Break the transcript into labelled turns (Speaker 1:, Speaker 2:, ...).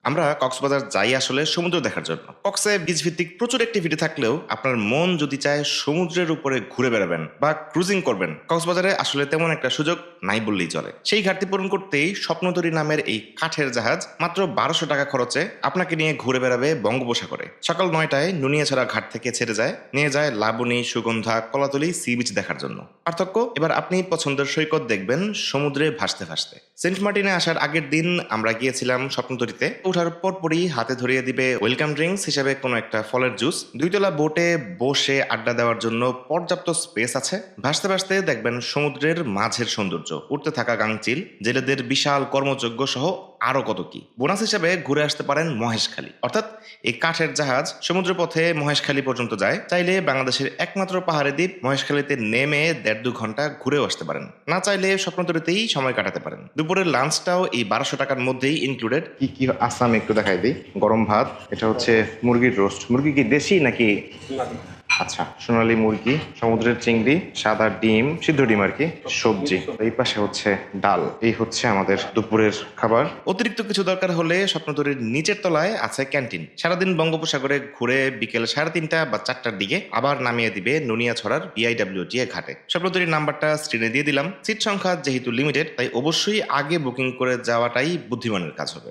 Speaker 1: আমরা কক্সবাজার যাই আসলে সমুদ্র দেখার জন্য। কক্সে বিচ ভিত্তিক প্রচুর অ্যাক্টিভিটি থাকলেও আপনার মন যদি চায় সমুদ্রের উপরে ঘুরে বেড়াবেন বা ক্রুজিং করবেন, কক্সবাজারে আসলে তেমন একটা সুযোগ নাই বললেই চলে। সেই ঘাটতি পূরণ করতেই স্বপ্নতরী নামের এই কাঠের জাহাজ মাত্র 1200 টাকা খরচে আপনাকে নিয়ে ঘুরে বেড়াবে বঙ্গোপসাগরে। সকাল 9টায় নুনিয়াছড়া ঘাট থেকে ছেড়ে যায়, নিয়ে যায় লাবণী, সুগন্ধা, কলাতলি সি বিচ দেখার জন্য। পার্থক্য, এবার আপনি পছন্দের সৈকত দেখবেন সমুদ্রে ভাসতে ভাসতে। সেন্ট মার্টিনে আসার আগের দিন আমরা গিয়েছিলাম স্বপ্নতরীতে। ওঠার পরপরই হাতে ধরিয়ে দিবে ওয়েলকাম ড্রিঙ্কস হিসেবে কোনো একটা ফলের জুস। দুইতলা বোটে বসে আড্ডা দেওয়ার জন্য পর্যাপ্ত স্পেস আছে। ভাসতে ভাসতে দেখবেন সমুদ্রের মাঝের সৌন্দর্য, উঠতে থাকা গাংচিল, জেলেদের বিশাল কর্মযজ্ঞ সহ আরো কত কি। বোনাস হিসেবে ঘুরে আসতে পারেন মহেশখালী, অর্থাৎ এই কাঠের জাহাজ সমুদ্রপথে মহেশখালী পর্যন্ত যায়। চাইলে বাংলাদেশের একমাত্র পাহাড়ি দ্বীপ মহেশখালীতে নেমে 1.5-2 ঘন্টা ঘুরেও আসতে পারেন। না চাইলে স্বপ্নতরীতেই সময় কাটাতে পারেন। দুপুরের লাঞ্চটাও এই 1200 টাকার মধ্যেই ইনক্লুডেড। কি কি আছে আমি একটু দেখাই দিই। গরম ভাত, এটা হচ্ছে মুরগির রোস্ট। মুরগি কি দেশি নাকি? আচ্ছা, সোনালী মুরগি, সমুদ্রের চিংড়ি, সাদা ডিম, সিদ্ধ ডিম আর কি, সবজি। এই পাশে হচ্ছে ডাল। এই হচ্ছে আমাদের দুপুরের খাবার। অতিরিক্ত কিছু দরকার হলে স্বপ্নতরীর নিচের তলায় আছে ক্যান্টিন। সারাদিন বঙ্গোপসাগরে ঘুরে বিকেল 3:30 বা 4টার দিকে আবার নামিয়ে দিবে নুনিয়াছড়ার BIWTA ঘাটে। স্বপ্নতরীর নাম্বারটা স্ক্রিনে দিয়ে দিলাম। সিট সংখ্যা যেহেতু লিমিটেড, তাই অবশ্যই আগে বুকিং করে যাওয়াটাই বুদ্ধিমানের কাজ হবে।